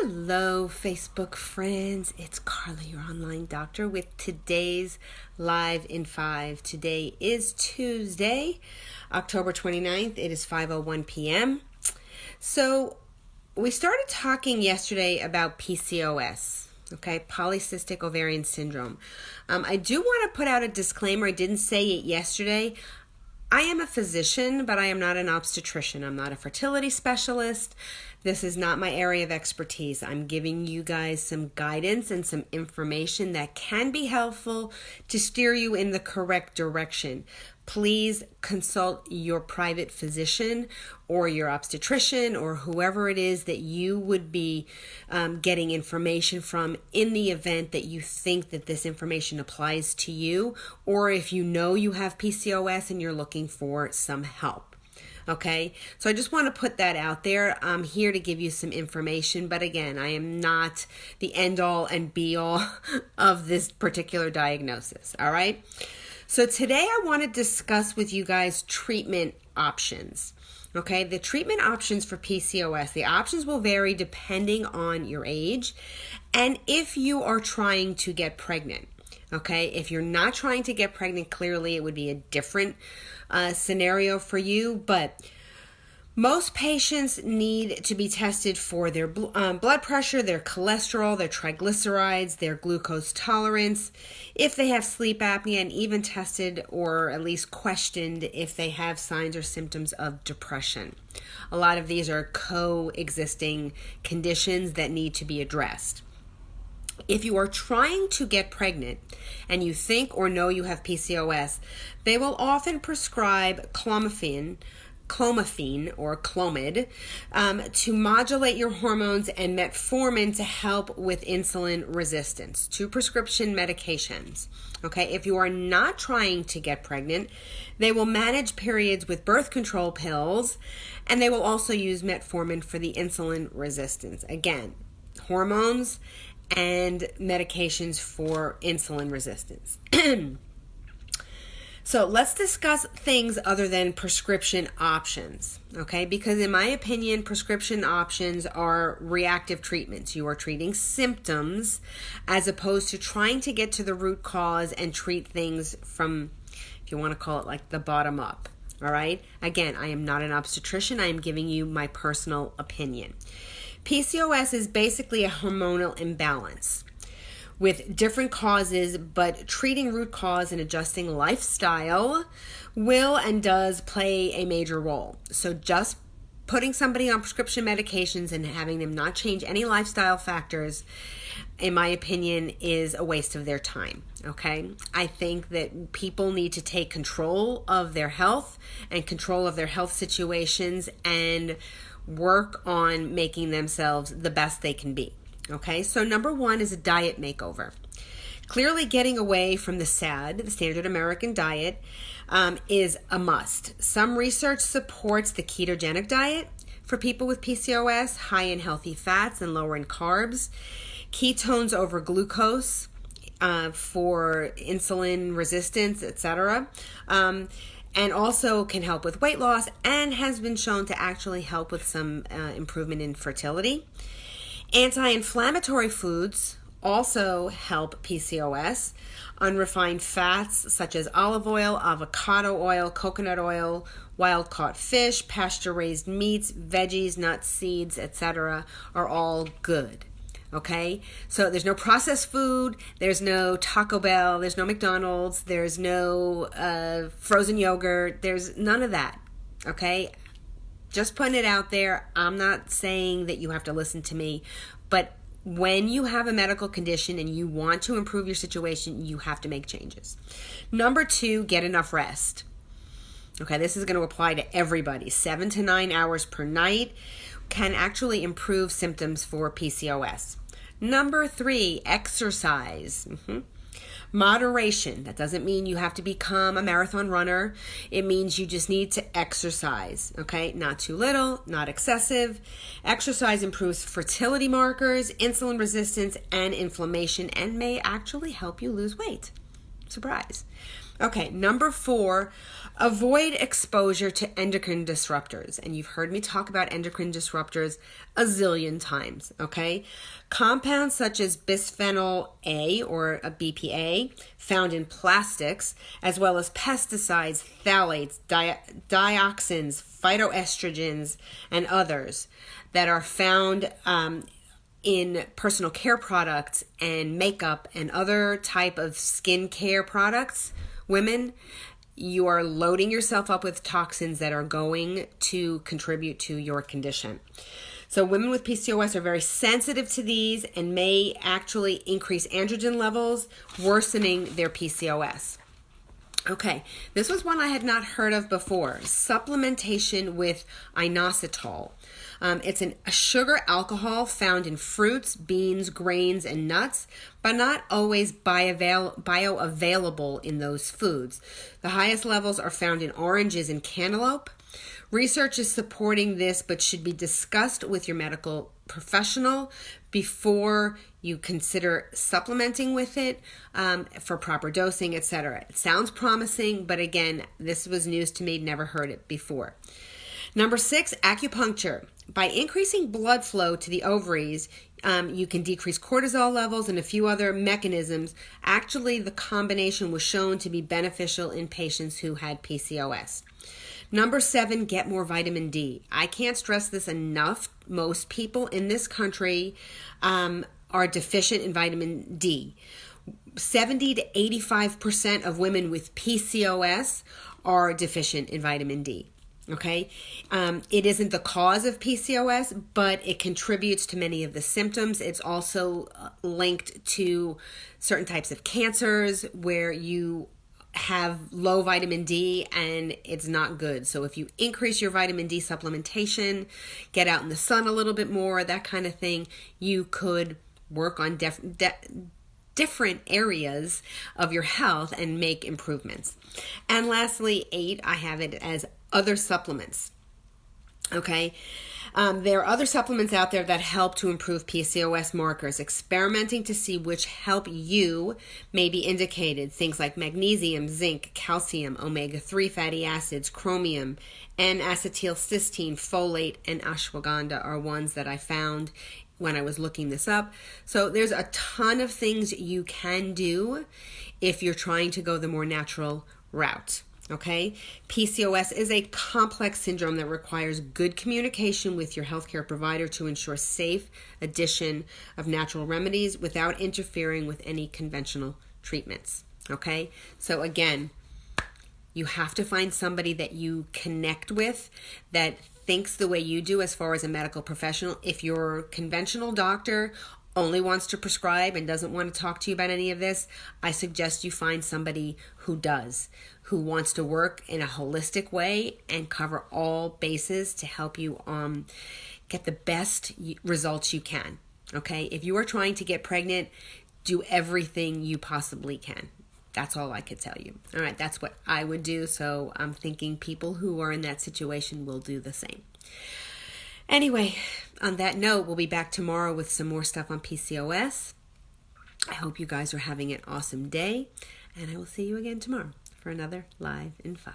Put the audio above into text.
Hello, Facebook friends. It's Carla, your online doctor, with today's Live in 5. Today is Tuesday, October 29th. It is 5:01 p.m. So we started talking yesterday about PCOS, okay, Polycystic Ovarian Syndrome. I do want to put out a disclaimer. I didn't say it yesterday. I am a physician, but I am not an obstetrician. I'm not a fertility specialist. This is not my area of expertise. I'm giving you guys some guidance and some information that can be helpful to steer you in the correct direction. Please consult your private physician or your obstetrician or whoever it is that you would be getting information from in the event that you think that this information applies to you, or if you know you have PCOS and you're looking for some help. Okay, so I just want to put that out there. I'm here to give you some information, but again, I am not the end all and be all of this particular diagnosis. All right, so today I want to discuss with you guys treatment options. Okay, the treatment options for PCOS, the options will vary depending on your age and if you are trying to get pregnant. Okay, if you're not trying to get pregnant, clearly it would be a different scenario for you, but most patients need to be tested for their blood pressure, their cholesterol, their triglycerides, their glucose tolerance, if they have sleep apnea, and even tested or at least questioned if they have signs or symptoms of depression. A lot of these are coexisting conditions that need to be addressed. If you are trying to get pregnant and you think or know you have PCOS, they will often prescribe clomiphene or Clomid to modulate your hormones, and metformin to help with insulin resistance, two prescription medications. Okay, if you are not trying to get pregnant, they will manage periods with birth control pills, and they will also use metformin for the insulin resistance. Again, hormones and medications for insulin resistance. So let's discuss things other than prescription options, okay? Because in my opinion, prescription options are reactive treatments. You are treating symptoms as opposed to trying to get to the root cause and treat things from, if you want to call it, like the bottom up, all right? Again, I am not an obstetrician. I am giving you my personal opinion. PCOS is basically a hormonal imbalance with different causes, but treating root cause and adjusting lifestyle will and does play a major role. So just putting somebody on prescription medications and having them not change any lifestyle factors, in my opinion, is a waste of their time, okay? I think that people need to take control of their health and control of their health situations and work on making themselves the best they can be. Okay, so number one is a diet makeover. Clearly getting away from the SAD, the standard American diet, is a must. Some research supports the ketogenic diet for people with PCOS, high in healthy fats and lower in carbs, ketones over glucose for insulin resistance, etc., and also can help with weight loss and has been shown to actually help with some improvement in fertility. Anti-inflammatory foods also help PCOS. Unrefined fats such as olive oil, avocado oil, coconut oil, wild-caught fish, pasture-raised meats, veggies, nuts, seeds, etc. are all good. Okay, so there's no processed food, there's no Taco Bell, there's no McDonald's, there's no frozen yogurt, there's none of that, okay? Just putting it out there. I'm not saying that you have to listen to me, but when you have a medical condition and you want to improve your situation, you have to make changes. Number two, get enough rest. Okay, this is going to apply to everybody. 7 to 9 hours per night can actually improve symptoms for PCOS. Number three, exercise. Moderation. That doesn't mean you have to become a marathon runner. It means you just need to exercise, okay? Not too little, not excessive. Exercise improves fertility markers, insulin resistance, and inflammation, and may actually help you lose weight. Surprise. Okay, number 4, avoid exposure to endocrine disruptors. And you've heard me talk about endocrine disruptors a zillion times, okay? Compounds such as bisphenol A or a BPA found in plastics, as well as pesticides, phthalates, dioxins, phytoestrogens, and others that are found in personal care products and makeup and other type of skincare products. Women, you are loading yourself up with toxins that are going to contribute to your condition. So women with PCOS are very sensitive to these and may actually increase androgen levels, worsening their PCOS. Okay, this was one I had not heard of before. Supplementation with inositol. It's a sugar alcohol found in fruits, beans, grains, and nuts, but not always bioavailable in those foods. The highest levels are found in oranges and cantaloupe. Research is supporting this, but should be discussed with your medical professional before you consider supplementing with it for proper dosing, etc. It sounds promising, but again, this was news to me, never heard it before. Number 6, acupuncture. By increasing blood flow to the ovaries, you can decrease cortisol levels and a few other mechanisms. Actually, the combination was shown to be beneficial in patients who had PCOS. Number 7, get more vitamin D. I can't stress this enough. Most people in this country are deficient in vitamin D. 70 to 85% of women with PCOS are deficient in vitamin D. Okay, it isn't the cause of PCOS, but it contributes to many of the symptoms. It's also linked to certain types of cancers where you have low vitamin D and it's not good. So if you increase your vitamin D supplementation, get out in the sun a little bit more, that kind of thing, you could work on different areas of your health and make improvements. And lastly, 8, I have it as other supplements. Okay, there are other supplements out there that help to improve PCOS markers. Experimenting to see which help you may be indicated. Things like magnesium, zinc, calcium, omega-3 fatty acids, chromium, N-acetylcysteine, folate, and ashwagandha are ones that I found when I was looking this up. So there's a ton of things you can do if you're trying to go the more natural route. Okay, PCOS is a complex syndrome that requires good communication with your healthcare provider to ensure safe addition of natural remedies without interfering with any conventional treatments. Okay, so again, you have to find somebody that you connect with that thinks the way you do as far as a medical professional. If your conventional doctor only wants to prescribe and doesn't want to talk to you about any of this, I suggest you find somebody who does, who wants to work in a holistic way and cover all bases to help you get the best results you can. Okay, if you are trying to get pregnant, do everything you possibly can. That's all I could tell you. All right, that's what I would do. So I'm thinking people who are in that situation will do the same. Anyway, on that note, we'll be back tomorrow with some more stuff on PCOS. I hope you guys are having an awesome day, and I will see you again tomorrow for another Live in 5.